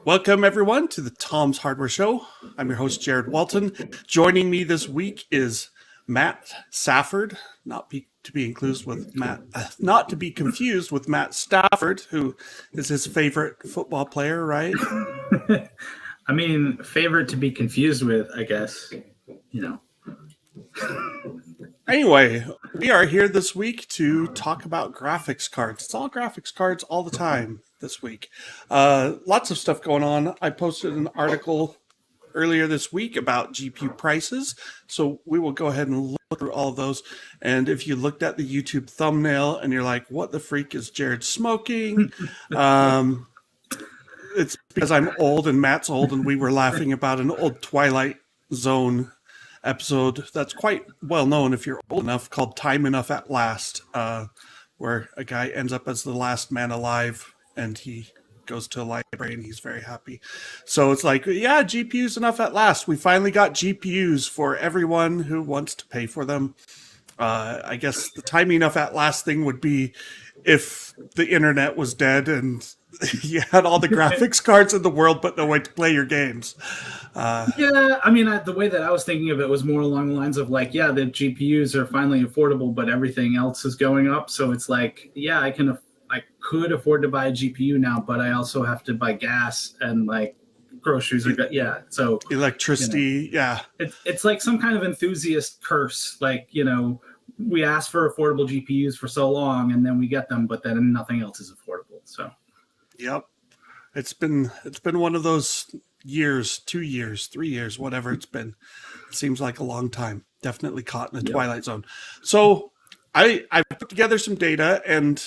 Welcome, everyone, to the Tom's Hardware Show. I'm your host, Jared Walton. Joining me this week is Matt Safford, not to be confused with Matt Stafford, who is his favorite football player, right? I mean, favorite to be confused with, I guess. Anyway, we are here this week to talk about graphics cards. It's all graphics cards all the time this week. Lots of stuff going on. I posted an article earlier this week about GPU prices, so we will go ahead and look through all of those. And if you looked at the YouTube thumbnail and you're like, what the freak is Jared smoking? It's because I'm old and Matt's old, and we were laughing about an old Twilight Zone episode that's quite well known if you're old enough, called Time Enough at Last, where a guy ends up as the last man alive and he goes to a library and he's very happy. So it's like, yeah, GPUs enough at last. We finally got GPUs for everyone who wants to pay for them. I guess the time enough at last thing would be if the internet was dead and you had all the graphics cards in the world but no way to play your games. Yeah, I mean, the way that I was thinking of it was more along the lines of like, yeah, the GPUs are finally affordable, but everything else is going up. So it's like, yeah, I could afford to buy a GPU now, but I also have to buy gas and like groceries. So electricity, yeah. It's like some kind of enthusiast curse. Like, we asked for affordable GPUs for so long, and then we get them, but then nothing else is affordable. So, yep, it's been one of those years, 2 years, 3 years, whatever it's been. It seems like a long time. Definitely caught in the Twilight Zone. So I've put together some data, and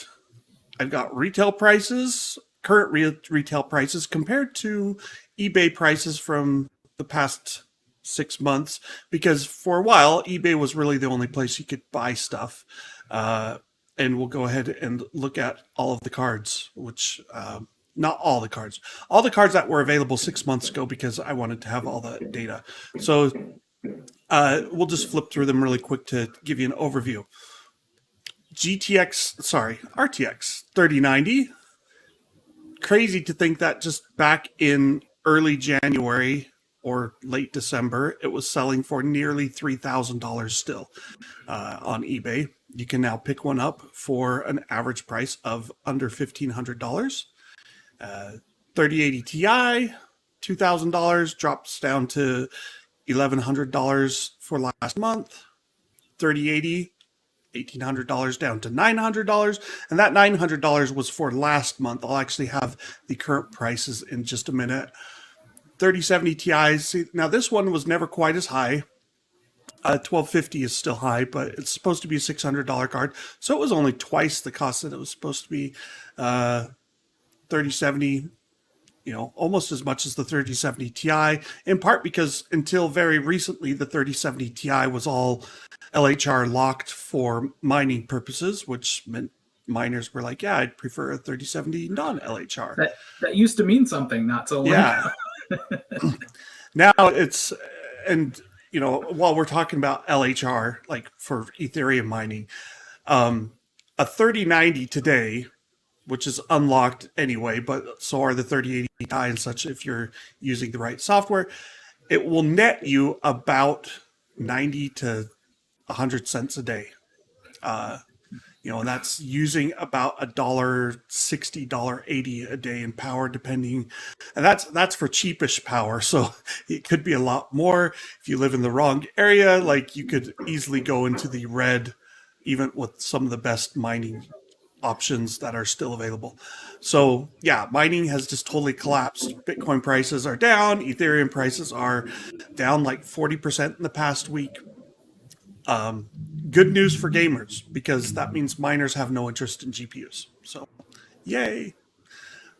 I've got retail prices, current retail prices compared to eBay prices from the past 6 months, because for a while eBay was really the only place you could buy stuff. And we'll go ahead and look at all of the cards, which not all the cards that were available 6 months ago, because I wanted to have all the data. So we'll just flip through them really quick to give you an overview. RTX 3090. Crazy to think that just back in early January or late December, it was selling for nearly $3,000 still on eBay. You can now pick one up for an average price of under $1,500. 3080 Ti, $2,000, drops down to $1,100 for last month. 3080, $1,800 down to $900, and that $900 was for last month. I'll actually have the current prices in just a minute. 3070 Ti, now this one was never quite as high. 1250 is still high, but it's supposed to be a $600 card, so it was only twice the cost that it was supposed to be. 3070, almost as much as the 3070 Ti, in part because until very recently, the 3070 Ti was all LHR locked for mining purposes, which meant miners were like, yeah, I'd prefer a 3070 non-LHR. That used to mean something not so long ago. Now it's, and while we're talking about LHR, like for Ethereum mining, a 3090 today, which is unlocked anyway, but so are the 3080 Ti and such if you're using the right software, it will net you about 90 to 100 cents a day. And that's using about $1.60, $1.80 a day in power, depending. And that's for cheapish power. So it could be a lot more if you live in the wrong area. Like you could easily go into the red, even with some of the best mining options that are still available. So yeah, mining has just totally collapsed. Bitcoin prices are down. Ethereum prices are down like 40% in the past week. Good news for gamers, because that means miners have no interest in GPUs. So yay.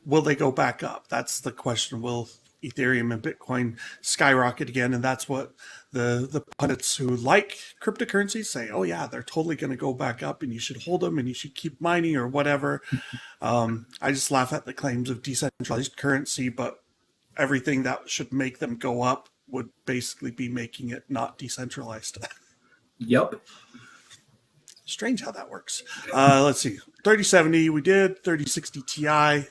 Will they go back up? That's the question. Will Ethereum and Bitcoin skyrocket again? And that's what the pundits who like cryptocurrencies say, oh yeah, they're totally going to go back up and you should hold them and you should keep mining or whatever. I just laugh at the claims of decentralized currency, but everything that should make them go up would basically be making it not decentralized. Yep. Strange how that works. Let's see. 3070 we did. 3060 Ti,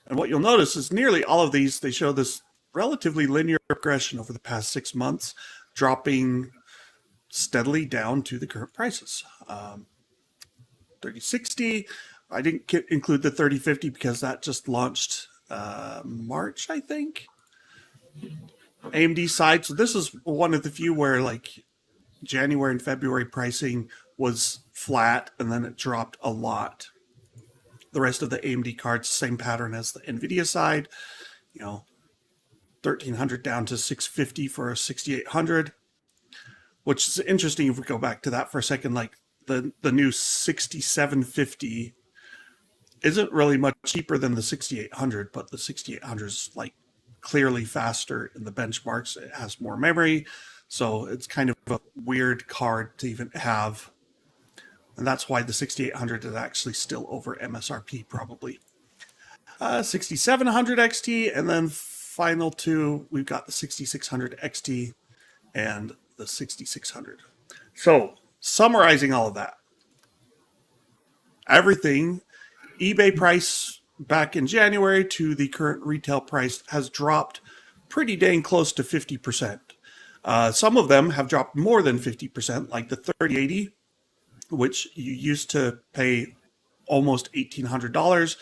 And what you'll notice is nearly all of these, they show this relatively linear progression over the past 6 months, dropping steadily down to the current prices. 3060, I didn't include the 3050 because that just launched March, I think. AMD side, so this is one of the few where like January and February pricing was flat and then it dropped a lot. The rest of the AMD cards, same pattern as the NVIDIA side, 1300 down to 650 for a 6800, which is interesting if we go back to that for a second. Like the new 6750 isn't really much cheaper than the 6800, but the 6800 is like clearly faster in the benchmarks. It has more memory, so it's kind of a weird card to even have. And that's why the 6800 is actually still over MSRP probably. 6700 XT, and then final two, we've got the 6600 XT and the 6600. So, summarizing all of that, everything, eBay price back in January to the current retail price has dropped pretty dang close to 50%. Some of them have dropped more than 50%, like the 3080, which you used to pay almost $1,800.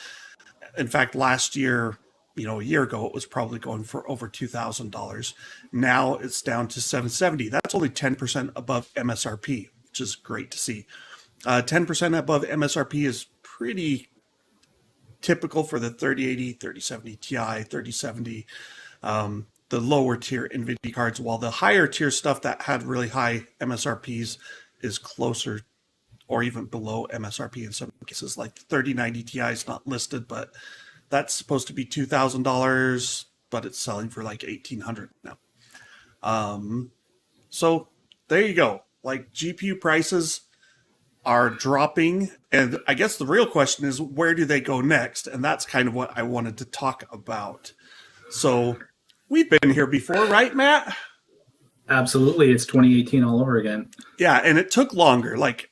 In fact, last year, a year ago, it was probably going for over $2,000. Now it's down to $770. That's only 10% above MSRP, which is great to see. 10% above MSRP is pretty typical for the 3080, 3070 Ti, 3070, the lower tier NVIDIA cards, while the higher tier stuff that had really high MSRPs is closer or even below MSRP in some cases. Like the 3090 Ti is not listed, but that's supposed to be $2,000, but it's selling for like $1,800 now. So there you go. Like GPU prices are dropping, and I guess the real question is, where do they go next? And that's kind of what I wanted to talk about. So we've been here before, right, Matt? Absolutely. It's 2018 all over again. Yeah, and it took longer. Like,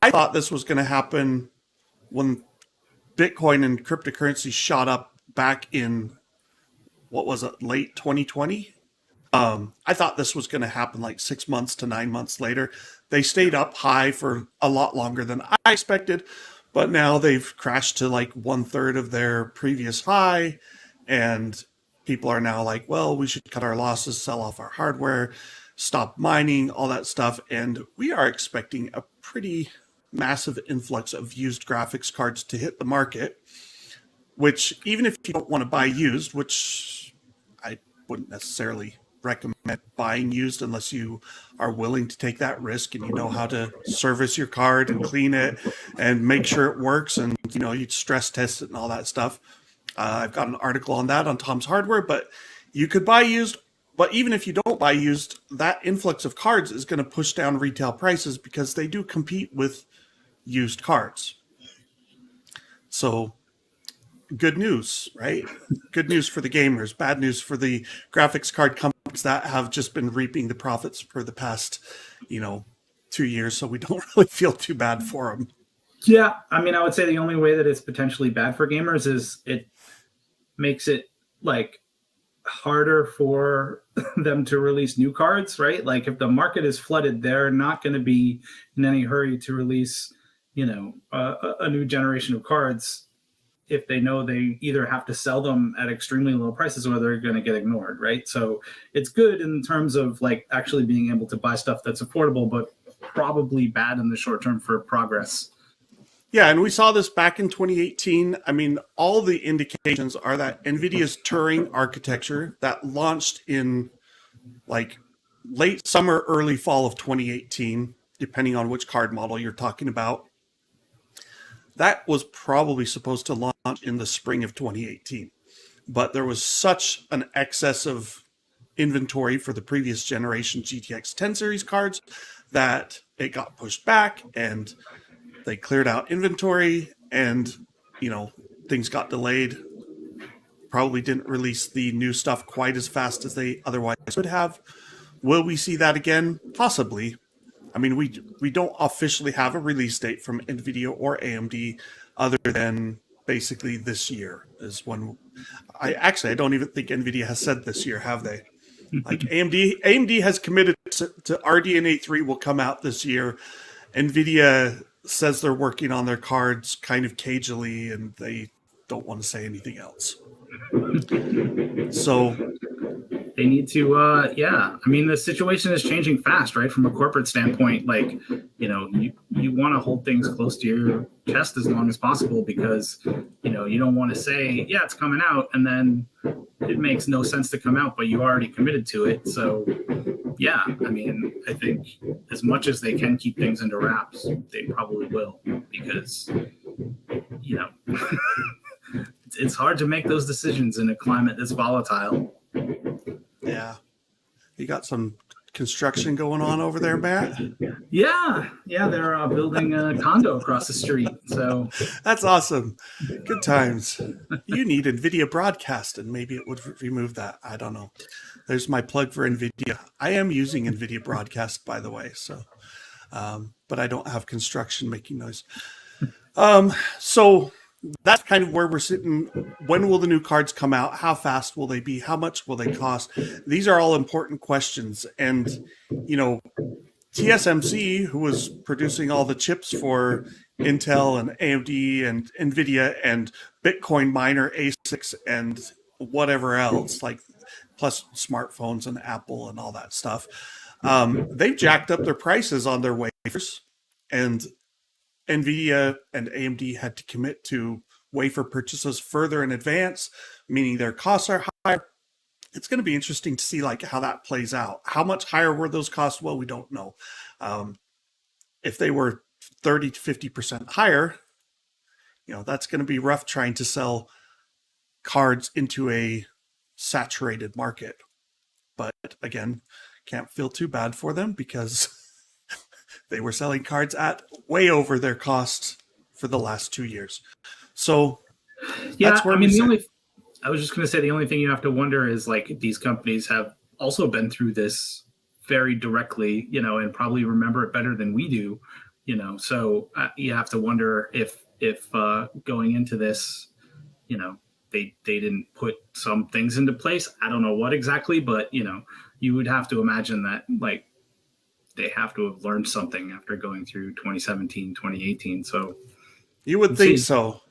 I thought this was going to happen when Bitcoin and cryptocurrency shot up back in, what was it, late 2020? I thought this was going to happen like 6 months to 9 months later. They stayed up high for a lot longer than I expected, but now they've crashed to like 1/3 of their previous high, and people are now like, well, we should cut our losses, sell off our hardware, stop mining, all that stuff, and we are expecting a pretty massive influx of used graphics cards to hit the market, which even if you don't want to buy used, which I wouldn't necessarily recommend buying used unless you are willing to take that risk and you know how to service your card and clean it and make sure it works, and you stress test it and all that stuff. I've got an article on that on Tom's Hardware, but you could buy used. But even if you don't buy used, that influx of cards is going to push down retail prices because they do compete with used cards. So good news, right? Good news for the gamers, bad news for the graphics card companies that have just been reaping the profits for the past, 2 years. So we don't really feel too bad for them. Yeah, I mean, I would say the only way that it's potentially bad for gamers is it makes it like harder for them to release new cards, right? Like if the market is flooded, they're not going to be in any hurry to release, a new generation of cards if they know they either have to sell them at extremely low prices or they're going to get ignored, right? So it's good in terms of like actually being able to buy stuff that's affordable, but probably bad in the short term for progress. Yeah, and we saw this back in 2018. I mean, all the indications are that NVIDIA's Turing architecture that launched in like late summer, early fall of 2018, depending on which card model you're talking about, that was probably supposed to launch in the spring of 2018. But there was such an excess of inventory for the previous generation GTX 10 series cards that it got pushed back, and they cleared out inventory, and things got delayed. Probably didn't release the new stuff quite as fast as they otherwise would have. Will we see that again? Possibly. I mean, we don't officially have a release date from NVIDIA or AMD other than basically this year is when I don't even think Nvidia has said this year, have they? Like AMD has committed to RDNA 3 will come out this year. Nvidia says they're working on their cards kind of cagily, and they don't want to say anything else. So They need to, yeah. I mean, the situation is changing fast, right? From a corporate standpoint, like, you want to hold things close to your chest as long as possible because, you don't want to say, yeah, it's coming out, and then it makes no sense to come out, but you already committed to it. So, yeah, I mean, I think as much as they can keep things under wraps, they probably will because, you know, it's hard to make those decisions in a climate that's volatile. yeah, you got some construction going on over there, Matt? Yeah, they're building a condo across the street. So That's awesome. Good times. You need NVIDIA Broadcast, and maybe it would remove that. I don't know. There's my plug for NVIDIA. I am using NVIDIA Broadcast, by the way, so, but I don't have construction making noise. So that's kind of where we're sitting. When will the new cards come out? How fast will they be? How much will they cost? These are all important questions. And, TSMC, who was producing all the chips for Intel and AMD and NVIDIA and Bitcoin miner ASICs and whatever else, like plus smartphones and Apple and all that stuff, they've jacked up their prices on their wafers, and NVIDIA and AMD had to commit to wafer purchases further in advance, meaning their costs are higher. It's going to be interesting to see like how that plays out. How much higher were those costs? Well, we don't know. If they were 30 to 50% higher, that's going to be rough trying to sell cards into a saturated market. But again, can't feel too bad for them because they were selling cards at way over their costs for the last 2 years. So yeah, that's where I mean, I was just going to say the only thing you have to wonder is like these companies have also been through this very directly, and probably remember it better than we do, So you have to wonder if going into this, they didn't put some things into place. I don't know what exactly, but you would have to imagine that like they have to have learned something after going through 2017, 2018. So you would think so.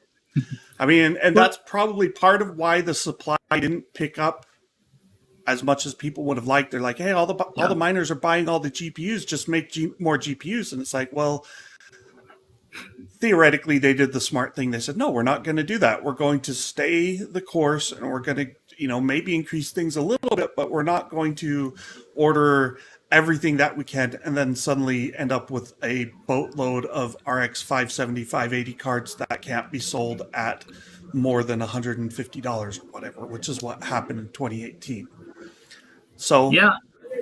I mean, and that's probably part of why the supply didn't pick up as much as people would have liked. They're like, hey, all the miners are buying all the GPUs, just make more GPUs. And it's like, well, theoretically, they did the smart thing. They said, no, we're not going to do that. We're going to stay the course, and we're going to, maybe increase things a little bit, but we're not going to order everything that we can and then suddenly end up with a boatload of RX 570, 580 cards that can't be sold at more than $150 or whatever, which is what happened in 2018. So yeah,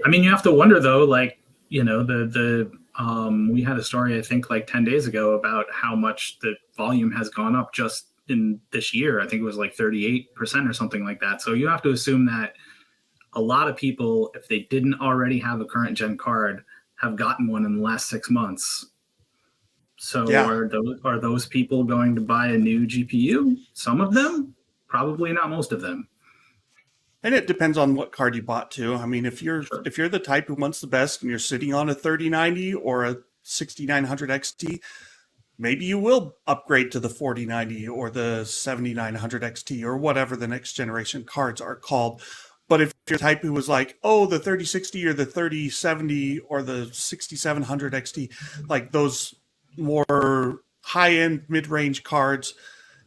I mean, you have to wonder though, like, we had a story, I think like 10 days ago about how much the volume has gone up just in this year. I think it was like 38% or something like that. So you have to assume that a lot of people, if they didn't already have a current gen card, have gotten one in the last 6 months. So yeah. are those people going to buy a new GPU? Some of them, probably not most of them. And it depends on what card you bought too. I mean, if you're the type who wants the best and you're sitting on a 3090 or a 6900 XT, maybe you will upgrade to the 4090 or the 7900 XT or whatever the next generation cards are called. But if you're the type who was like, oh, the 3060 or the 3070 or the 6700 XT, like those more high-end mid-range cards,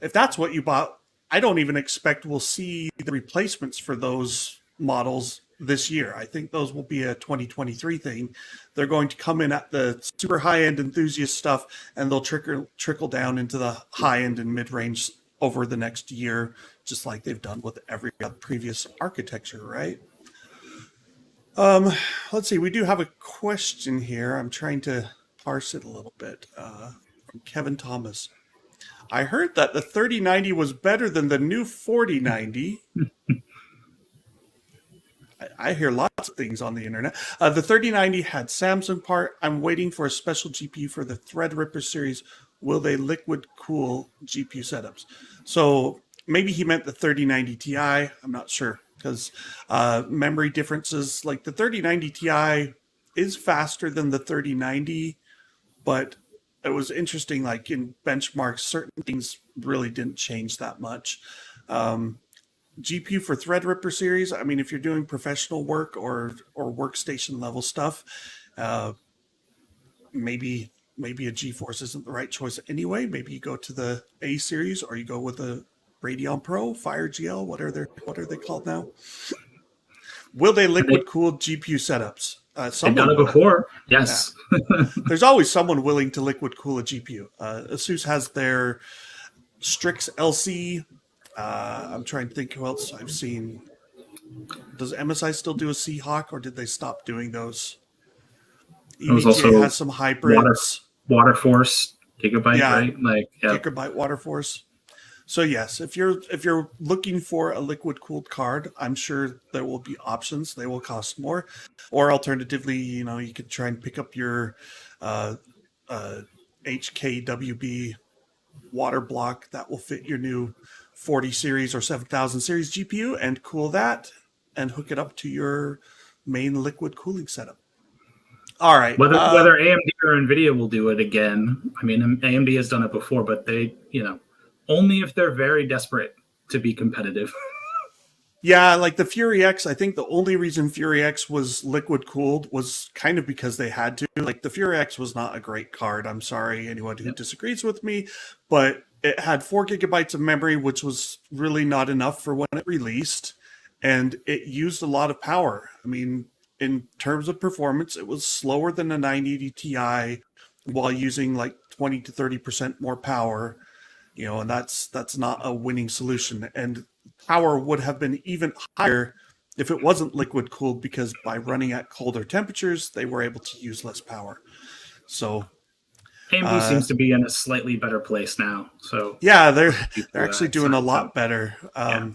if that's what you bought, I don't even expect we'll see the replacements for those models this year. I think those will be a 2023 thing. They're going to come in at the super high-end enthusiast stuff, and they'll trickle down into the high-end and mid-range over the next year, just like they've done with every previous architecture, right? Let's see. We do have a question here. I'm trying to parse it a little bit from Kevin Thomas. I heard that the 3090 was better than the new 4090. I hear lots of things on the internet. The 3090 had Samsung part. I'm waiting for a special GPU for the Threadripper series. will they liquid cool GPU setups? So maybe he meant the 3090 Ti. I'm not sure because memory differences, like the 3090 Ti is faster than the 3090, but it was interesting. Like in benchmarks, certain things really didn't change that much. GPU for Threadripper series. I mean, if you're doing professional work or workstation level stuff, uh, maybe a GeForce isn't the right choice anyway. Maybe you go to the A series or you go with a Radeon Pro, Fire GL. What are they called now? Will they liquid cool GPU setups? They've done Someone it will. before. Yeah. Yes. There's always someone willing to liquid cool a GPU. Asus has their Strix LC. I'm trying to think who else I've seen. Does MSI still do a Seahawk, or did they stop doing those? It was EVGA also has some water hybrids. water force gigabyte, Yeah, right? Like, yeah. Gigabyte Water Force. So yes, if you're looking for a liquid cooled card, I'm sure there will be options. They will cost more, or alternatively, you could try and pick up your uh, HKWB water block that will fit your new 40 series or 7000 series GPU and cool that and hook it up to your main liquid cooling setup. All right. Whether AMD or Nvidia will do it again. I mean, AMD has done it before, but they, only if they're very desperate to be competitive. Yeah, like the Fury X, I think the only reason Fury X was liquid cooled was kind of because they had to. Like the Fury X was not a great card. I'm sorry, anyone who disagrees with me, but it had 4 gigabytes of memory, which was really not enough for when it released, and it used a lot of power. I mean, in terms of performance, it was slower than a 980 Ti while using like 20 to 30% more power. And that's not a winning solution. And power would have been even higher if it wasn't liquid cooled, because by running at colder temperatures, they were able to use less power. So AMD seems to be in a slightly better place now. So yeah, they're actually doing a lot better. Yeah.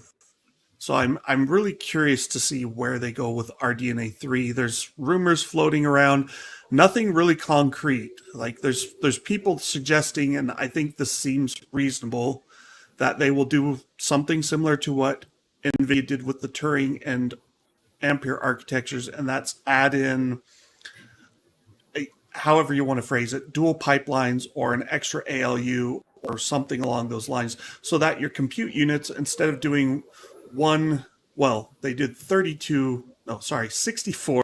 So I'm really curious to see where they go with RDNA 3. There's rumors floating around, nothing really concrete. Like there's people suggesting, and I think this seems reasonable, that they will do something similar to what NVIDIA did with the Turing and Ampere architectures, and that's add in, however you want to phrase it, dual pipelines or an extra ALU or something along those lines, so that your compute units, instead of doing they did 64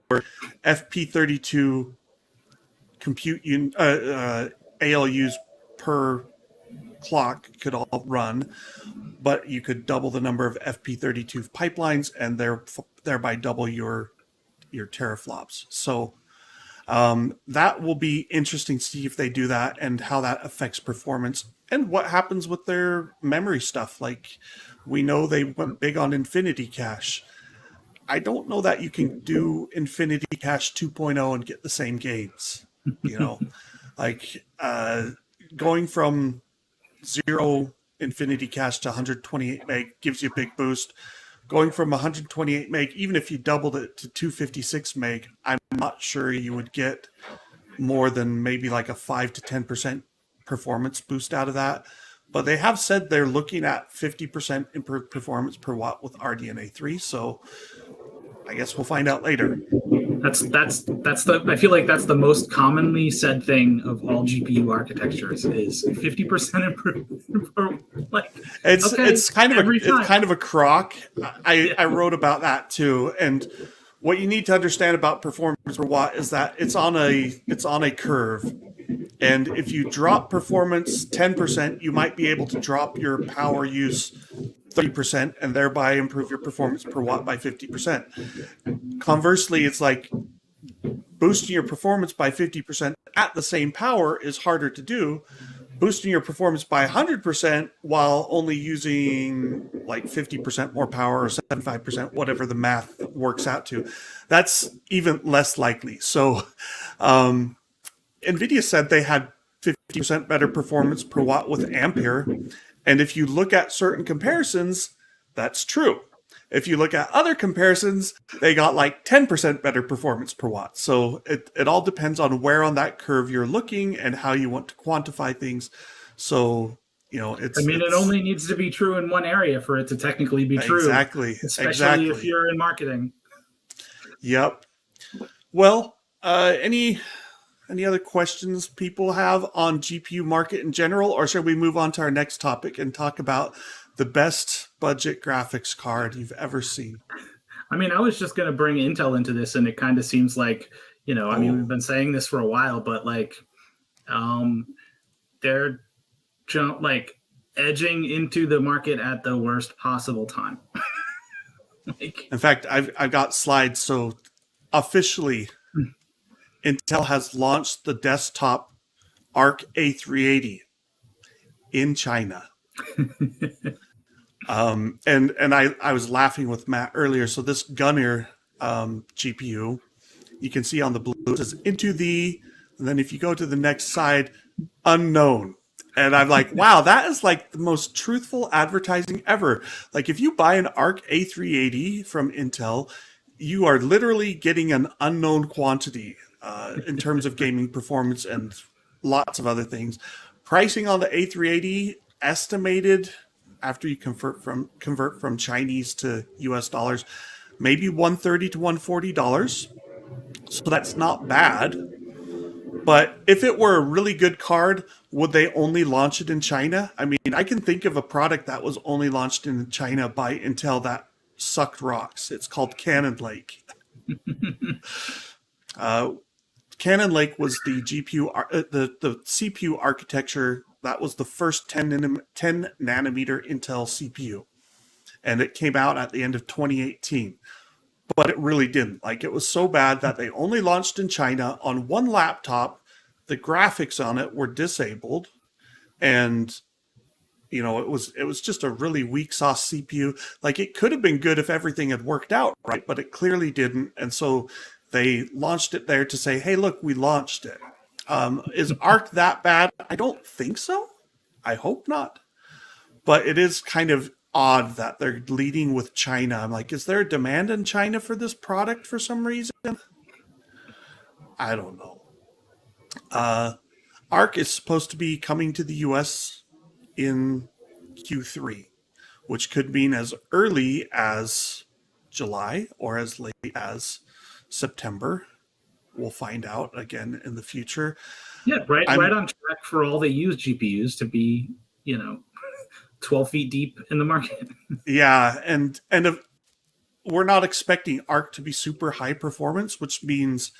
FP32 ALUs per clock could all run, but you could double the number of FP32 pipelines and thereby double your teraflops. So that will be interesting to see if they do that and how that affects performance and what happens with their memory stuff. Like, we know they went big on Infinity Cache. I don't know that you can do Infinity Cache 2.0 and get the same gains. Like going from 0 Infinity Cache to 128 meg gives you a big boost. Going from 128 meg, even if you doubled it to 256 meg, I'm not sure you would get more than maybe like a 5 to 10% performance boost out of that. But they have said they're looking at 50% improved performance per watt with RDNA 3. So I guess we'll find out later. I feel like that's the most commonly said thing of all GPU architectures is 50% improvement. Like, it's kind of a crock. I wrote about that too. And what you need to understand about performance per watt is that it's on a curve. And if you drop performance 10%, you might be able to drop your power use 30% and thereby improve your performance per watt by 50%. Conversely, it's like boosting your performance by 50% at the same power is harder to do. Boosting your performance by 100% while only using like 50% more power or 75%, whatever the math works out to, that's even less likely. So NVIDIA said they had 50% better performance per watt with Ampere. And if you look at certain comparisons, that's true. if you look at other comparisons, they got like 10% better performance per watt. So it all depends on where on that curve you're looking and how you want to quantify things. So, I mean, it it's only needs to be true in one area for it to technically be true, exactly, especially if exactly. you're in marketing. Yep. Well, any other questions people have on GPU market in general, or should we move on to our next topic and talk about the best budget graphics card you've ever seen? I mean, I was just going to bring Intel into this, and it kind of seems like, I mean, we've Oh, been saying this for a while, but like, um, they're like edging into the market at the worst possible time. Like, in fact, I've got slides. So officially, Intel has launched the desktop Arc A380 in China. And I was laughing with Matt earlier. So this Gunner GPU, you can see on the blue, it says into the, and then if you go to the next side, unknown. And I'm like, wow, that is like the most truthful advertising ever. Like if you buy an Arc A380 from Intel, you are literally getting an unknown quantity in terms of gaming performance and lots of other things. Pricing on the A380 estimated after you convert from Chinese to US dollars, maybe $130 to $140. So that's not bad. But if it were a really good card, would they only launch it in China? I mean, I can think of a product that was only launched in China by Intel that sucked rocks. It's called Cannon Lake. Uh, Cannon Lake was the the CPU architecture that was the first 10 nanometer Intel CPU, and it came out at the end of 2018. But it really didn't. Like it was so bad that they only launched in China on one laptop. The graphics on it were disabled, and it was just a really weak sauce CPU. Like it could have been good if everything had worked out right, but it clearly didn't. And so they launched it there to say, "Hey, look, we launched it." Is Arc that bad? I don't think so. I hope not. But it is kind of odd that they're leading with China. I'm like, is there a demand in China for this product for some reason? I don't know. Uh, Arc is supposed to be coming to the US in Q3, which could mean as early as July or as late as September. We'll find out again in the future. yeah, right I'm on track for all the used GPUs to be, 12 feet deep in the market. yeah, and we're not expecting Arc to be super high performance, which means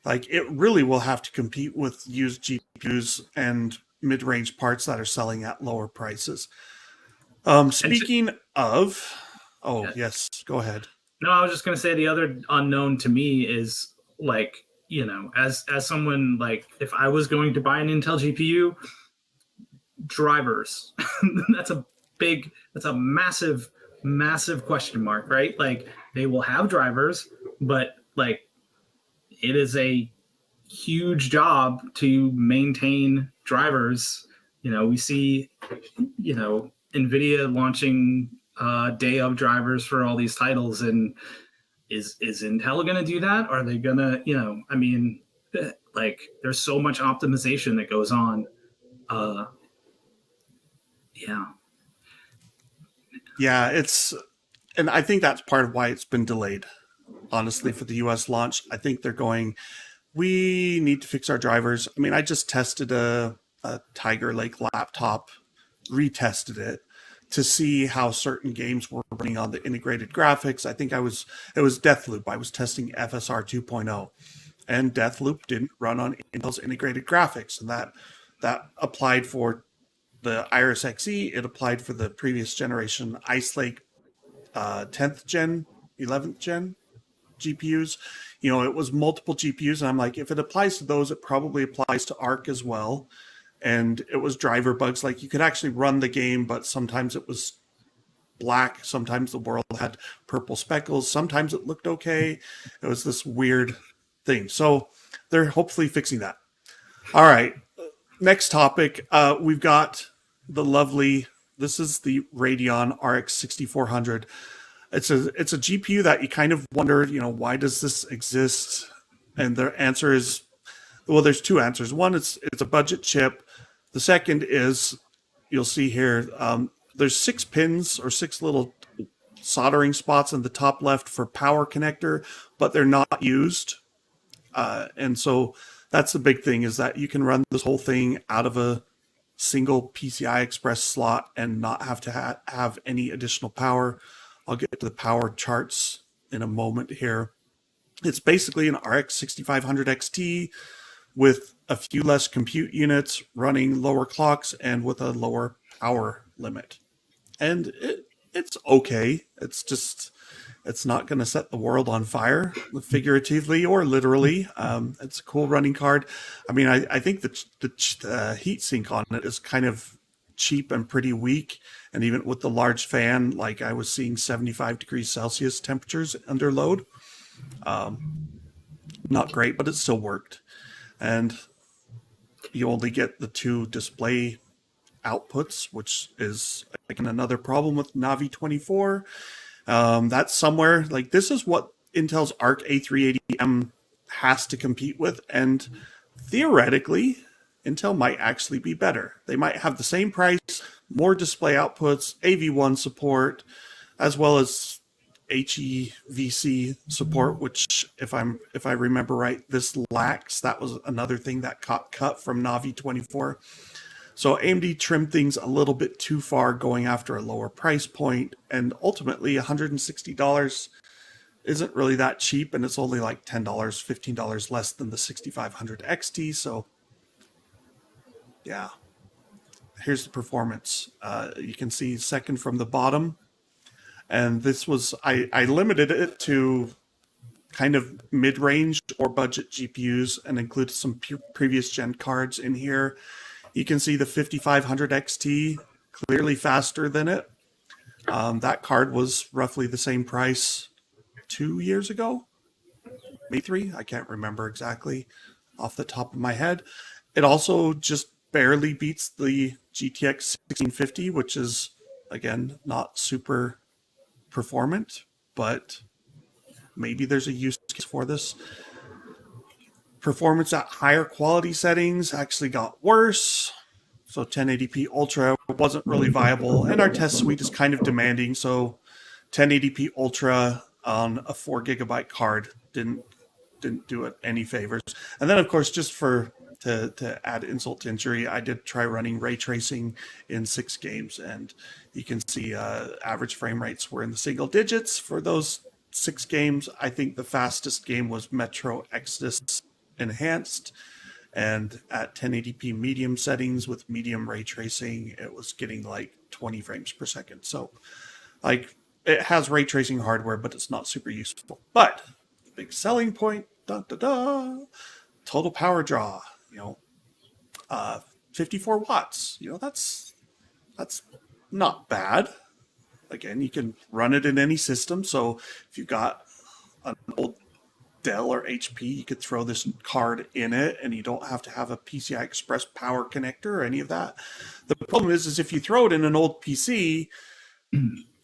like it really will have to compete with used GPUs and mid-range parts that are selling at lower prices. And to, Speaking of, oh yeah, yes, go ahead. no, I was just going to say the other unknown to me is like, as someone like if I was going to buy an Intel GPU, drivers. that's a that's a massive question mark, right? Like they will have drivers, but like it is a huge job to maintain drivers. We see, Nvidia launching day of drivers for all these titles, and is Intel going to do that? Are they going to, I mean, like there's so much optimization that goes on. Uh, yeah. Yeah, and I think that's part of why it's been delayed. Honestly, for the US launch, I think they're going, we need to fix our drivers. I mean, I just tested a Tiger Lake laptop, retested it to see how certain games were running on the integrated graphics. I think it was Deathloop. I was testing FSR 2.0, and Deathloop didn't run on Intel's integrated graphics, and that applied for the Iris Xe. It applied for the previous generation Ice Lake 10th gen, 11th gen GPUs. It was multiple GPUs, and I'm like, if it applies to those, it probably applies to Arc as well. And it was driver bugs. Like you could actually run the game, but sometimes it was black. Sometimes the world had purple speckles. Sometimes it looked okay. It was this weird thing. So they're hopefully fixing that. All right. Next topic. We've got the lovely, this is the Radeon RX 6400. it's a GPU that you kind of wonder, why does this exist? And the answer is, well, there's two answers. One, it's a budget chip. The second is, you'll see here, there's 6 pins or 6 little soldering spots in the top left for power connector, but they're not used. And so that's the big thing, is that you can run this whole thing out of a single PCI Express slot and not have to have any additional power. I'll get to the power charts in a moment here. It's basically an RX 6500 XT with a few less compute units, running lower clocks, and with a lower power limit. And it's okay. It's not going to set the world on fire, figuratively or literally. It's a cool running card. I mean, I think the heat sink on it is kind of cheap and pretty weak. And even with the large fan, like, I was seeing 75 degrees Celsius temperatures under load. Not great, but it still worked. And you only get the 2 display outputs, which is, again, another problem with Navi 24. That's somewhere, like, this is what Intel's Arc A380M has to compete with, and theoretically, Intel might actually be better. They might have the same price, more display outputs, AV1 support, as well as HEVC support, which, if I remember right, this lacks. That was another thing that got cut from Navi 24. So AMD trimmed things a little bit too far, going after a lower price point, and ultimately $160 isn't really that cheap, and it's only like $10, $15 less than the 6500 XT. So yeah, here's the performance. You can see second from the bottom, and this was, I limited it to kind of mid-range or budget GPUs and included some previous gen cards in here. You can see the 5500 XT, clearly faster than it. That card was roughly the same price 2 years ago, maybe 3. I can't remember exactly off the top of my head. It also just barely beats the GTX 1650, which is, again, not super performant, but maybe there's a use case for this. Performance at higher quality settings actually got worse. So 1080p Ultra wasn't really viable, and our test suite is kind of demanding. So 1080p Ultra on a 4 GB card didn't do it any favors. And then, of course, just to add insult to injury, I did try running ray tracing in 6 games, and you can see average frame rates were in the single digits for those 6 games. I think the fastest game was Metro Exodus Enhanced, and at 1080p medium settings with medium ray tracing, it was getting like 20 frames per second. So, like, it has ray tracing hardware, but it's not super useful. But the big selling point, total power draw, 54 watts. That's not bad. Again, you can run it in any system. So if you've got an old Dell or HP, you could throw this card in it, and you don't have to have a PCI Express power connector or any of that. The problem is if you throw it in an old PC,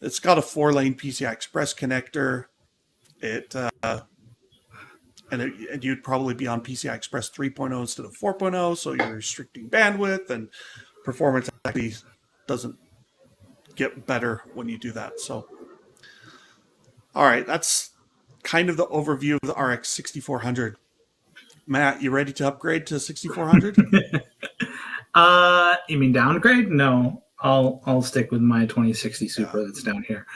it's got a 4-lane PCI Express connector. And you'd probably be on PCI Express 3.0 instead of 4.0, so you're restricting bandwidth, and performance actually doesn't get better when you do that. So, all right, that's kind of the overview of the RX 6400. Matt, you ready to upgrade to 6400? You mean downgrade? No, I'll stick with my 2060 Super that's down here.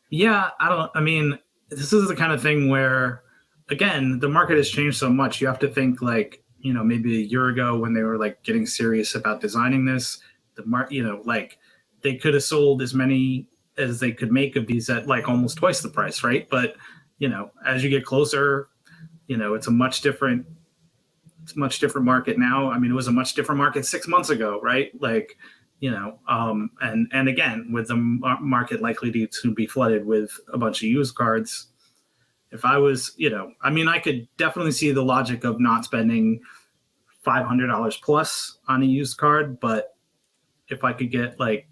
Yeah, I mean, this is the kind of thing where, again, the market has changed so much. You have to think, like, maybe a year ago when they were like getting serious about designing this, like, they could have sold as many as they could make of these at like almost twice the price, right? But as you get closer, it's a much different market now. I mean, it was a much different market 6 months ago, right? Like, and again, with the market likely to be flooded with a bunch of used cards, if I was, I mean, I could definitely see the logic of not spending $500 plus on a used card, but if I could get like,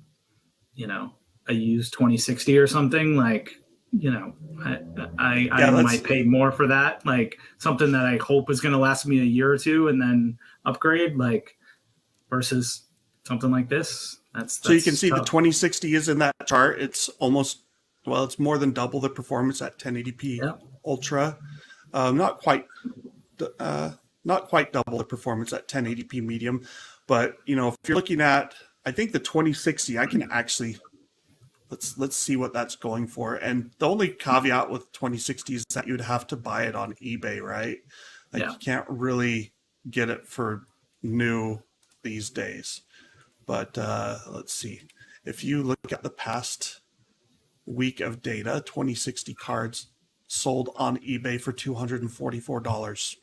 a used 2060 or something, like, you know, I Yeah, might pay more for that, like something that I hope is going to last me a year or two and then upgrade, like, versus something like this. so you can That's see the tough. 2060 is in that chart. It's almost, well, it's more than double the performance at 1080p Yeah. Ultra. Not quite, uh, not quite double the performance at 1080p medium, but you know, if you're looking at, I think the 2060, I can actually let's see what that's going for. And the only caveat with 2060 is that you'd have to buy it on eBay, right? Like Yeah. you can't really get it for new these days. But let's see. If you look at the past week of data, 2060 cards sold on eBay for $244.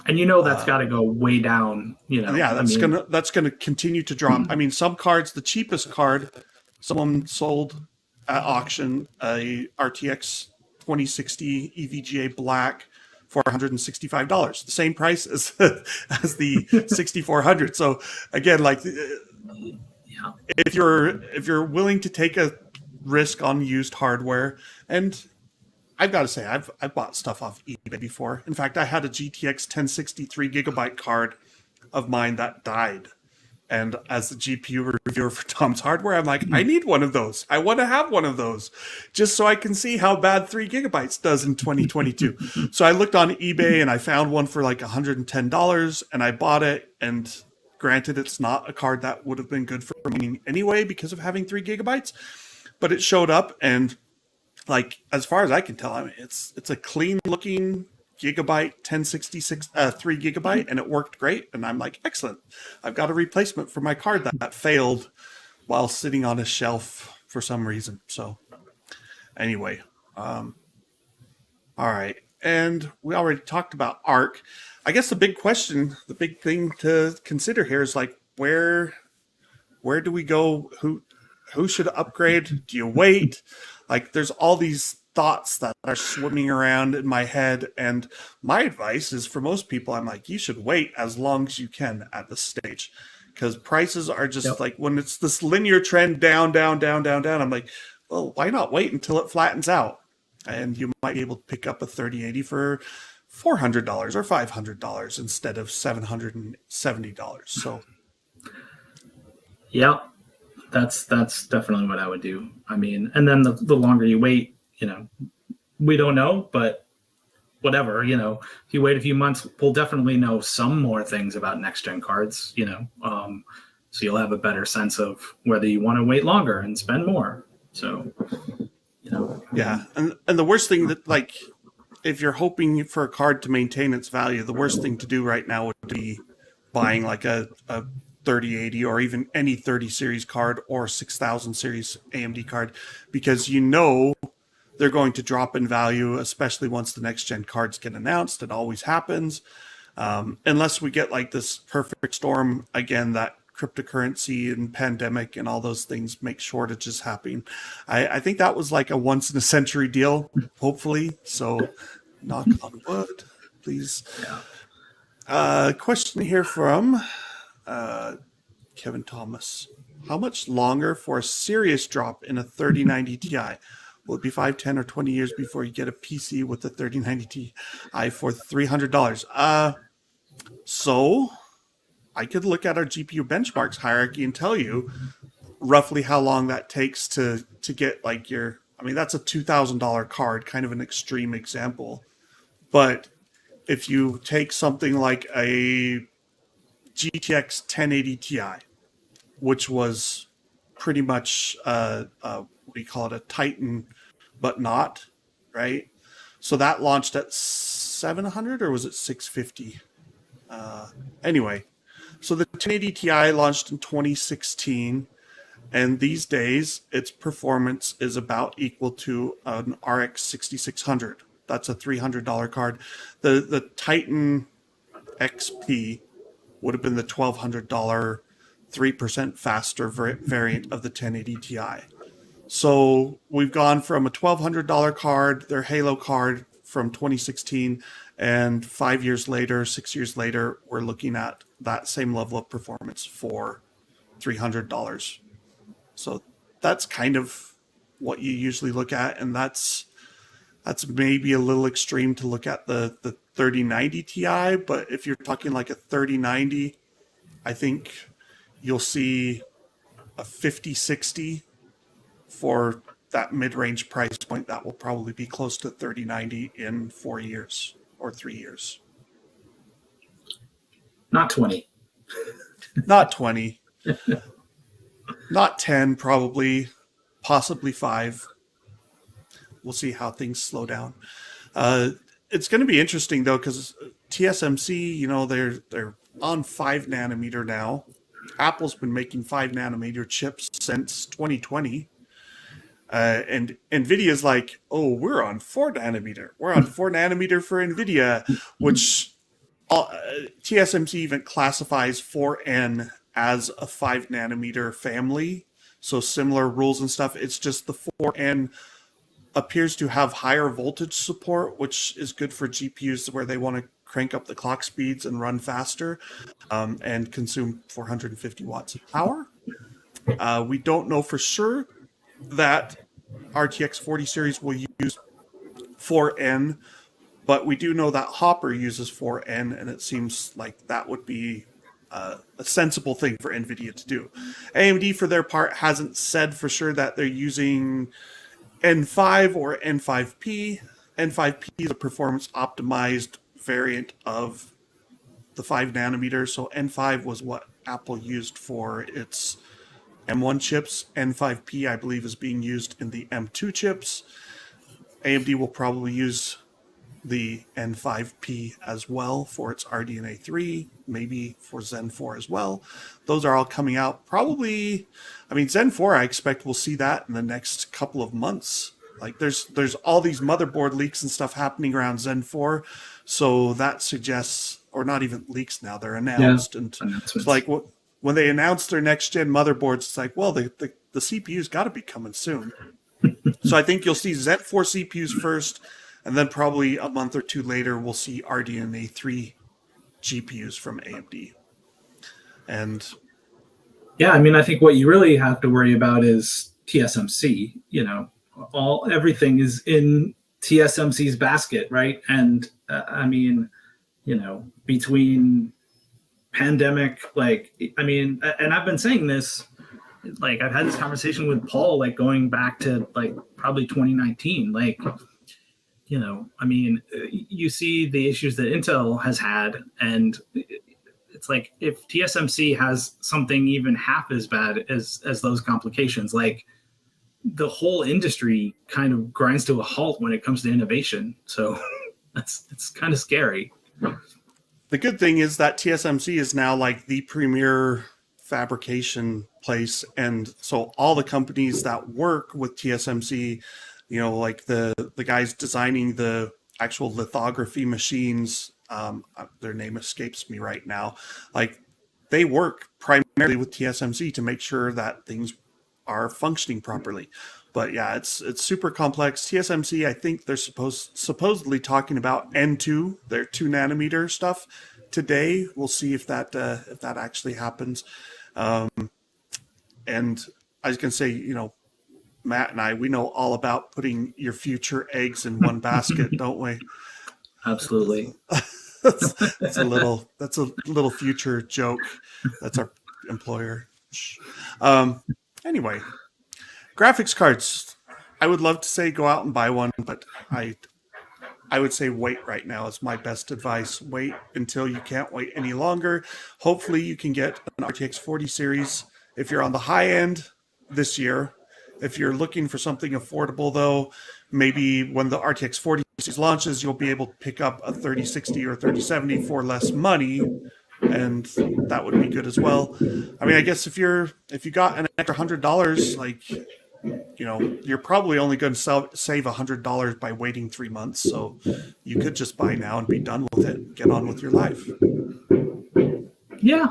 And you know that's got to go way down, you And know. yeah, I mean, that's gonna continue to drop. I mean, some cards, the cheapest card, someone sold at auction a RTX 2060 EVGA Black for $165, the same price as as the 6400. So again, like yeah. if you're willing to take a risk on used hardware, and I've got to say I've bought stuff off eBay before. In fact, I had a GTX 1063 gigabyte card of mine that died. And as the GPU reviewer for Tom's Hardware, I'm like, I need one of those. I want to have one of those just so I can see how bad 3 gigabytes does in 2022. So I looked on eBay and I found one for like $110 and I bought it. And granted, it's not a card that would have been good for me anyway because of having 3 gigabytes, but it showed up and like as far as I can tell, I mean it's a clean looking gigabyte 1066 3 gigabyte and it worked great and I'm like excellent. I've got a replacement for my card that failed while sitting on a shelf for some reason. So anyway, all right. And we already talked about ARC. I guess the big question, the big thing to consider here is like where do we go? Who should upgrade? Do you wait? Like there's all these thoughts that are swimming around in my head, and my advice is for most people, I'm like, you should wait as long as you can at this stage. Because prices are just Yep. like when it's this linear trend down, down, down, down, down. I'm like, well, why not wait until it flattens out? And you might be able to pick up a 3080 for $400 or $500 instead of $770. So Yeah. That's definitely what I would do. I mean, and then the longer you wait, you know, we don't know, but whatever, you know, if you wait a few months, we'll definitely know some more things about next gen cards, you know. So you'll have a better sense of whether you want to wait longer and spend more. So, you know, yeah, and the worst thing that like if you're hoping for a card to maintain its value, the worst thing to do right now would be buying like a 3080 or even any 30 series card or 6000 series AMD card because you know they're going to drop in value, especially once the next gen cards get announced. It always happens. Unless we get like this perfect storm again that cryptocurrency and pandemic and all those things make shortages happen. I think that was like a once in a century deal, hopefully. So knock on wood, please. yeah. Question here from Kevin Thomas. How much longer for a serious drop in a 3090 Ti? Will it be 5, 10, or 20 years before you get a PC with a 3090 Ti for $300? So I could look at our GPU benchmarks hierarchy and tell you roughly how long that takes to get like your. I mean, that's a $2,000 card, kind of an extreme example. But if you take something like a GTX 1080 Ti, which was pretty much what do you call it, a Titan, but not, right? So that launched at 700 or was it 650? Anyway, so the 1080 Ti launched in 2016, and these days its performance is about equal to an RX 6600. That's a $300 card. The Titan XP would have been the $1,200 3% faster variant of the 1080 Ti. So we've gone from a $1,200 card, their Halo card from 2016, and 5 years later, 6 years later, we're looking at that same level of performance for $300. So that's kind of what you usually look at, and that's maybe a little extreme to look at the 3090 Ti, but if you're talking like a 3090, I think you'll see a 5060 for that mid-range price point. That will probably be close to 3090 in 4 years or 3 years. Not 20. Not 20. Not 10, probably. Possibly 5. We'll see how things slow down. It's going to be interesting though, because TSMC, they're on 5 nanometer now. Apple's been making 5 nanometer chips since 2020, and Nvidia's like, oh, we're on 4 nanometer. We're on 4 nanometer for Nvidia, which TSMC even classifies 4N as a 5 nanometer family. So similar rules and stuff. It's just the 4N appears to have higher voltage support, which is good for GPUs where they want to crank up the clock speeds and run faster, and consume 450 watts of power. We don't know for sure that RTX 40 series will use 4N, but we do know that Hopper uses 4N, and it seems like that would be a sensible thing for NVIDIA to do. AMD, for their part, hasn't said for sure that they're using N5 or N5P. N5P is a performance optimized variant of the 5 nanometer. So N5 was what Apple used for its M1 chips. N5P, I believe, is being used in the M2 chips. AMD will probably use the N5P as well for its RDNA 3, maybe for Zen 4 as well. Those are all coming out probably. I mean, Zen 4, I expect we'll see that in the next couple of months. Like there's all these motherboard leaks and stuff happening around Zen 4, so that suggests, or not even leaks now, they're announced. And it's like when they announce their next gen motherboards, it's like, well, the CPU's got to be coming soon. So I think you'll see Zen 4 CPUs first, and then probably a month or two later, we'll see RDNA 3 GPUs from AMD. And yeah, I mean, I think what you really have to worry about is TSMC. Everything is in TSMC's basket, right? And I mean, between pandemic, and I've been saying this, like I've had this conversation with Paul, like going back to like probably 2019, I mean, you see the issues that Intel has had, and it's like if TSMC has something even half as bad as those complications, like the whole industry kind of grinds to a halt when it comes to innovation. So it's kind of scary. The good thing is that TSMC is now like the premier fabrication place, and so all the companies that work with TSMC, like the guys designing the actual lithography machines, their name escapes me right now, like they work primarily with TSMC to make sure that things are functioning properly. But yeah, it's super complex. TSMC, I think they're supposedly talking about N2, their 2 nanometer stuff today. We'll see if that actually happens. And I was gonna say, Matt and I, we know all about putting your future eggs in one basket, don't we? Absolutely. that's a little future joke. That's our employer. Anyway, graphics cards. I would love to say go out and buy one, but I would say wait right now is my best advice. Wait until you can't wait any longer. Hopefully you can get an RTX 40 series if you're on the high end this year. If you're looking for something affordable, though, maybe when the RTX 40 series launches, you'll be able to pick up a 3060 or 3070 for less money, and that would be good as well. I mean, I guess if you got an extra $100, like, you're probably only going to save $100 by waiting 3 months. So you could just buy now and be done with it. Get on with your life. Yeah.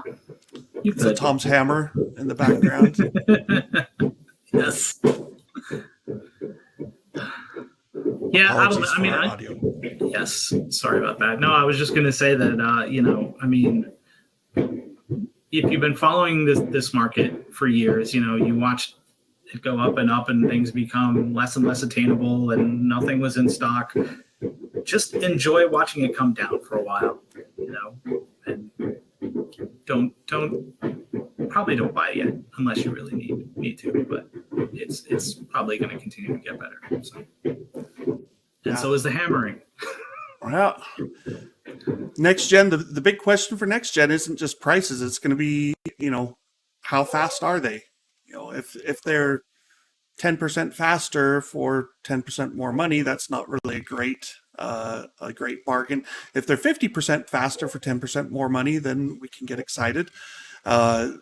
It's a Tom's hammer in the background. Yes. Yeah, audio. Yes. Sorry about that. No, I was just going to say that, I mean, if you've been following this market for years, you watched it go up and things become less and less attainable and nothing was in stock. Just enjoy watching it come down for a while, and don't probably don't buy it yet unless you really need to, but it's probably going to continue to get better. So. And so is the hammering. Well, next gen, the big question for next gen isn't just prices. It's going to be, how fast are they? If they're 10% faster for 10% more money, that's not really a great bargain. If they're 50% faster for 10% more money, then we can get excited. The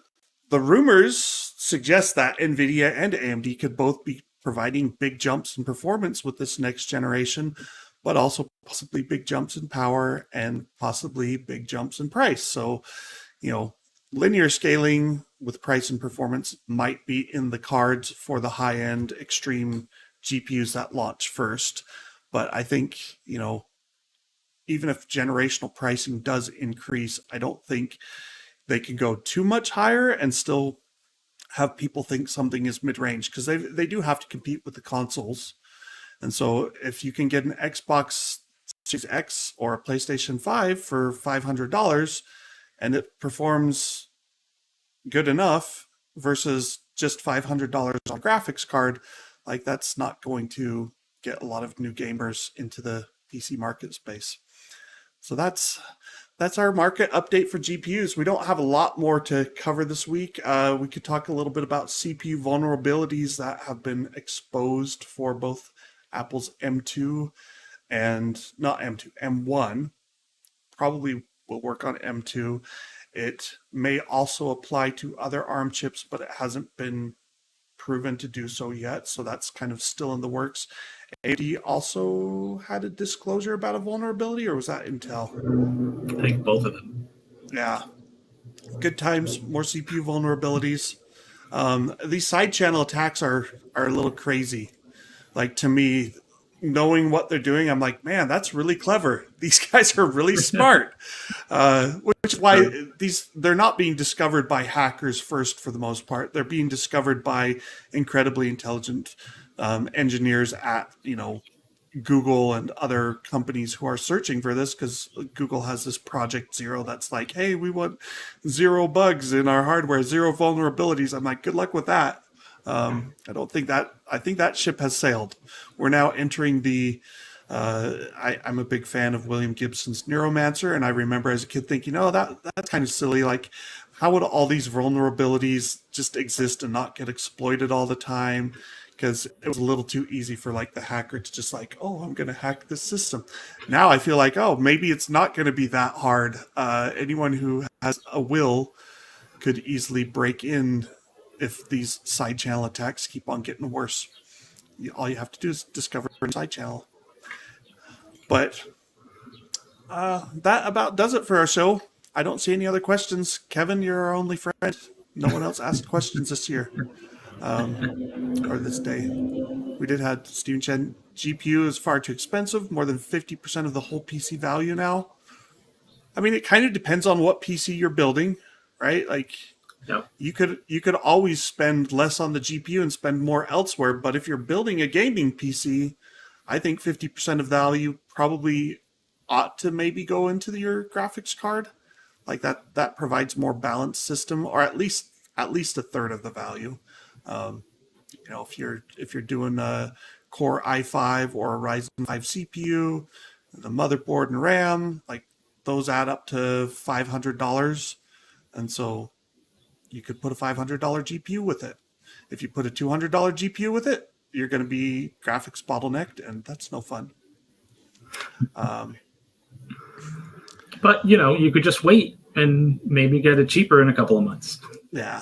rumors suggest that NVIDIA and AMD could both be providing big jumps in performance with this next generation, but also possibly big jumps in power and possibly big jumps in price. So, linear scaling with price and performance might be in the cards for the high-end extreme GPUs that launch first. But I think, even if generational pricing does increase, I don't think they can go too much higher and still have people think something is mid-range, because they do have to compete with the consoles. And so if you can get an Xbox Series X or a PlayStation 5 for $500 and it performs good enough versus just $500 on a graphics card, like that's not going to get a lot of new gamers into the PC market space. So that's our market update for GPUs. We don't have a lot more to cover this week. We could talk a little bit about CPU vulnerabilities that have been exposed for both Apple's M2 and not M2, M1. Probably will work on M2. It may also apply to other ARM chips, but it hasn't been proven to do so yet. So that's kind of still in the works. AMD also had a disclosure about a vulnerability, or was that Intel? I think both of them. Yeah. Good times, more CPU vulnerabilities. These side channel attacks are a little crazy. Like, to me, knowing what they're doing, I'm like, man, that's really clever. These guys are really smart. Which is why they're not being discovered by hackers first for the most part. They're being discovered by incredibly intelligent engineers at, Google and other companies who are searching for this, because Google has this Project Zero that's like, hey, we want 0 bugs in our hardware, 0 vulnerabilities. I'm like, good luck with that. I think that ship has sailed. We're now entering the, I'm a big fan of William Gibson's Neuromancer, and I remember as a kid thinking, that's kind of silly. Like, how would all these vulnerabilities just exist and not get exploited all the time? Because it was a little too easy for like the hacker to just like, oh, I'm going to hack this system. Now I feel like, oh, maybe it's not going to be that hard. Anyone who has a will could easily break in if these side channel attacks keep on getting worse. All you have to do is discover a side channel. But that about does it for our show. I don't see any other questions. Kevin, you're our only friend. No one else asked questions this year. Or this day. We did have Steven Chen. GPU is far too expensive, more than 50% of the whole PC value now. I mean, it kind of depends on what PC you're building, right? Like, yep. you could always spend less on the GPU and spend more elsewhere. But if you're building a gaming PC, I think 50% of value probably ought to maybe go into your graphics card. Like that provides more balanced system, or at least a third of the value. If you're doing a Core i5 or a Ryzen 5 CPU, the motherboard and RAM, like those add up to $500, and so you could put a $500 GPU with it. If you put a $200 GPU with it, you're going to be graphics bottlenecked, and that's no fun. But you could just wait and maybe get it cheaper in a couple of months. Yeah.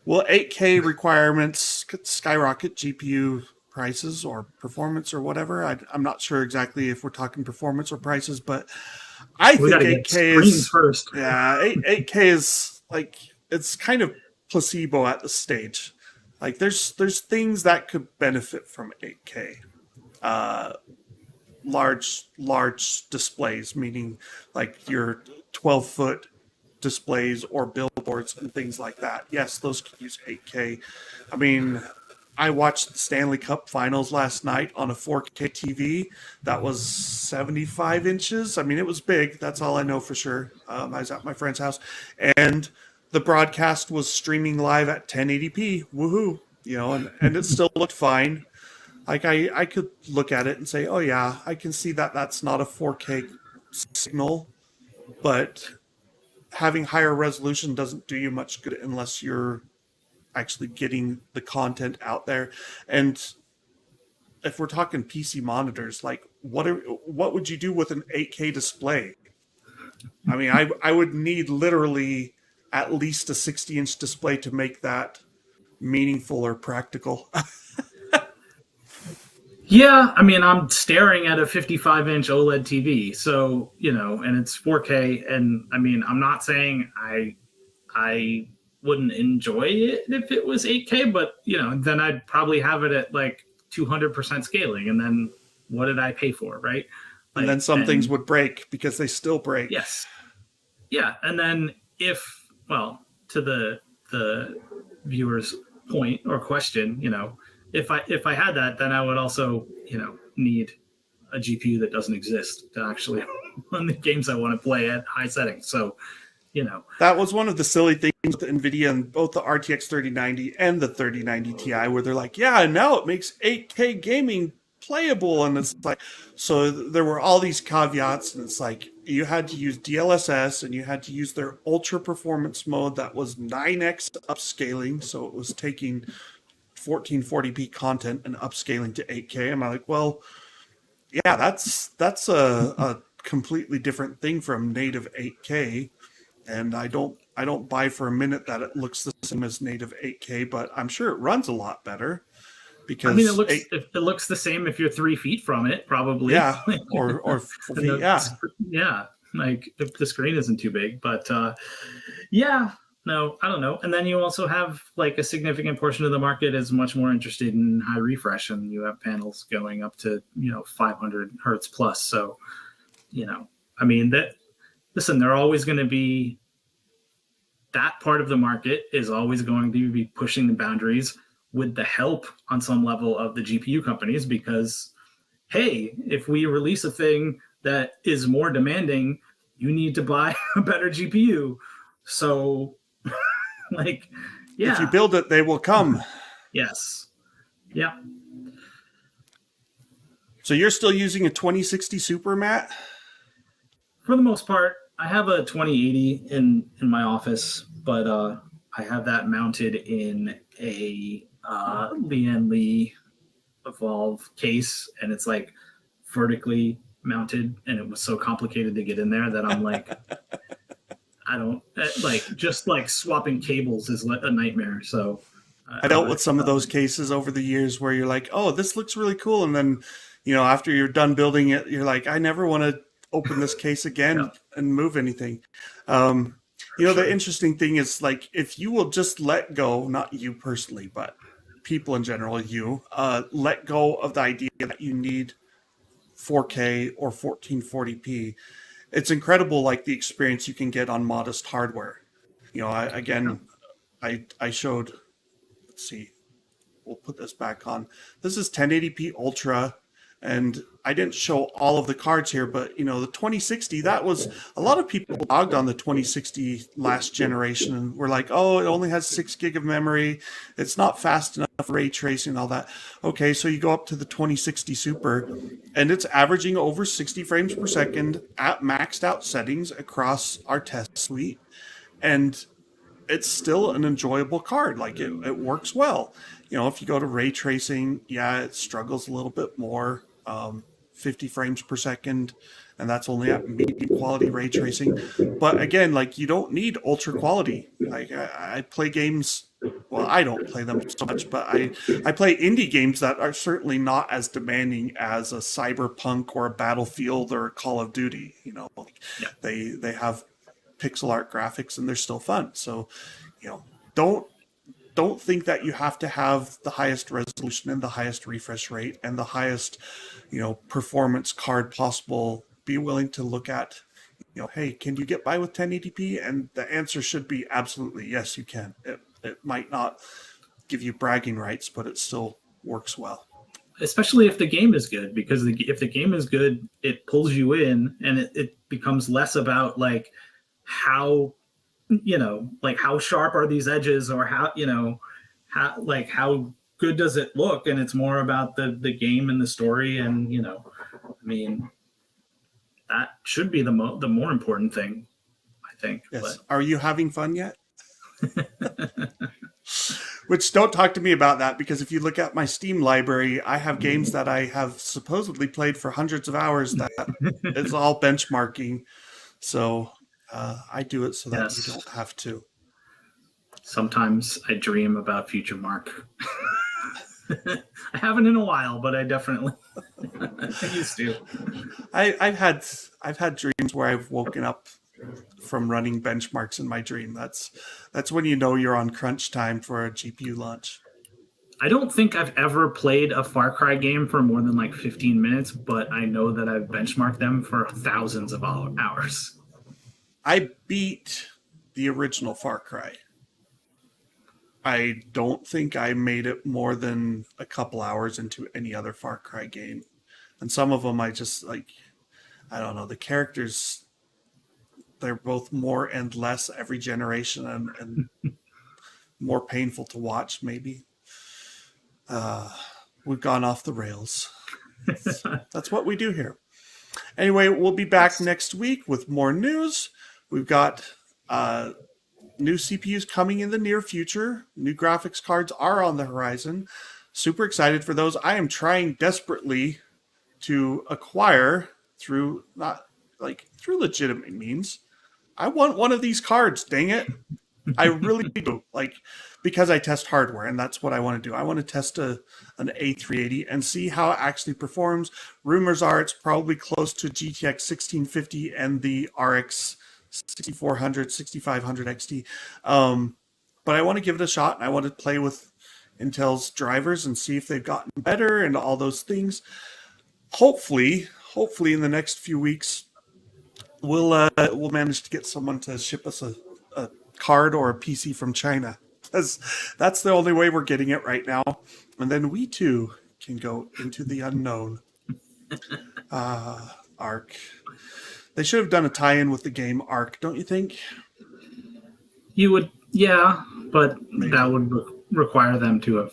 Well, 8K requirements could skyrocket GPU prices or performance or whatever. I'm not sure exactly if we're talking performance or prices, but I think 8K is first. Yeah, 8K is like, it's kind of placebo at the stage. Like there's things that could benefit from 8K. Large displays, meaning like your 12-foot displays or billboards and things like that. Yes, those can use 8K. I mean, I watched the Stanley Cup Finals last night on a 4K TV that was 75 inches. I mean, it was big. That's all I know for sure. I was at my friend's house, and the broadcast was streaming live at 1080p. Woohoo! And it still looked fine. Like I could look at it and say, oh yeah, I can see that that's not a 4K signal, but having higher resolution doesn't do you much good unless you're actually getting the content out there. And if we're talking PC monitors, like what would you do with an 8K display? I mean, I would need literally at least a 60-inch display to make that meaningful or practical. Yeah, I mean, I'm staring at a 55-inch OLED TV, so and it's 4K. And I mean, I'm not saying I wouldn't enjoy it if it was 8K, but then I'd probably have it at like 200% scaling, and then what did I pay for, right? And then some things would break because they still break. Yes, yeah, and then well, to the viewer's point or question, if I had that, then I would also need a GPU that doesn't exist to actually run the games I want to play at high settings. So, that was one of the silly things with NVIDIA and both the RTX 3090 and the 3090 Ti, where they're like, yeah, now it makes 8K gaming playable. And it's like, so there were all these caveats, and it's like you had to use DLSS and you had to use their ultra performance mode that was 9x upscaling. So it was taking 1440p content and upscaling to 8K. And I'm like, well, yeah, that's a completely different thing from native 8K. And I don't buy for a minute that it looks the same as native 8K, but I'm sure it runs a lot better because I mean, it looks the same if you're 3 feet from it, probably. Yeah, or 4 feet, yeah. Yeah, like if the screen isn't too big, but yeah, no, I don't know. And then you also have like a significant portion of the market is much more interested in high refresh, and you have panels going up to 500 hertz plus. So I mean that. Listen, they're always going to be that part of the market is always going to be pushing the boundaries with the help on some level of the GPU companies, because hey, if we release a thing that is more demanding, you need to buy a better GPU. So like, yeah, if you build it, they will come. Yes. Yeah. So you're still using a 2060 Super, Matt? For the most part, I have a 2080 in my office, but I have that mounted in a Lian Li Evolve case, and it's like vertically mounted, and it was so complicated to get in there that I'm like, I don't like just like swapping cables is a nightmare. So I dealt with some of those cases over the years where you're like, oh, this looks really cool, and then after you're done building it, you're like, I never want to open this case again and move anything. The interesting thing is, like, if you will just let go, not you personally, but people in general, let go of the idea that you need 4K or 1440p. It's incredible, like the experience you can get on modest hardware. I showed, let's see, we'll put this back on. This is 1080p Ultra, and I didn't show all of the cards here, but the 2060, that was a lot of people logged on the 2060 last generation and were like, oh, it only has 6 gig of memory, it's not fast enough for ray tracing and all that. Okay, so you go up to the 2060 Super, and it's averaging over 60 frames per second at maxed out settings across our test suite, and it's still an enjoyable card. Like it works well. If you go to ray tracing, yeah, it struggles a little bit more. 50 frames per second, and that's only at medium quality ray tracing. But again, like, you don't need ultra quality. Like I play games. Well, I don't play them so much, but I play indie games that are certainly not as demanding as a Cyberpunk or a Battlefield or a Call of Duty. They have pixel art graphics and they're still fun. So, don't think that you have to have the highest resolution and the highest refresh rate and the highest, performance card possible. Be willing to look at, hey, can you get by with 1080p? And the answer should be absolutely yes, you can. It might not give you bragging rights, but it still works well. Especially if the game is good, because if the game is good, it pulls you in, and it becomes less about like how like how sharp are these edges, or how how good does it look, and it's more about the game and the story, and I mean that should be the more important thing, I think. Yes. Are you having fun yet? Which, don't talk to me about that, because if you look at my Steam library, I have games that I have supposedly played for hundreds of hours that it's all benchmarking. So I do it so that you Yes. don't have to. Sometimes I dream about future Mark. I haven't in a while, but I definitely I used to. I've had dreams where I've woken up from running benchmarks in my dream. That's when you know you're on crunch time for a GPU launch. I don't think I've ever played a Far Cry game for more than like 15 minutes, but I know that I've benchmarked them for thousands of hours. I beat the original Far Cry. I don't think I made it more than a couple hours into any other Far Cry game. And some of them I just like, I don't know, the characters, they're both more and less every generation, and more painful to watch, maybe. We've gone off the rails. That's what we do here. Anyway, we'll be back next week with more news. We've got new CPUs coming in the near future. New graphics cards are on the horizon. Super excited for those. I am trying desperately to acquire through legitimate means. I want one of these cards, dang it. I really do. Because I test hardware, and that's what I want to do. I want to test an A380 and see how it actually performs. Rumors are it's probably close to GTX 1650 and the RX 6400, 6500 XT. But I want to give it a shot, and I want to play with Intel's drivers and see if they've gotten better and all those things. Hopefully in the next few weeks, we'll manage to get someone to ship us a card or a PC from China, because that's the only way we're getting it right now. And then we too can go into the unknown. Arc. They should have done a tie-in with the game Arc, don't you think? You would, yeah, but Maybe. that would require them to have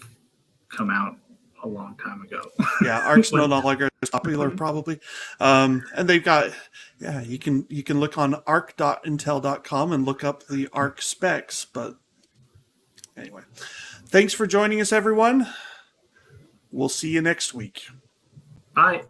come out a long time ago. Yeah, Arc's no longer as popular, probably. And they've got, you can look on arc.intel.com and look up the Arc specs. But anyway, thanks for joining us, everyone. We'll see you next week. Bye.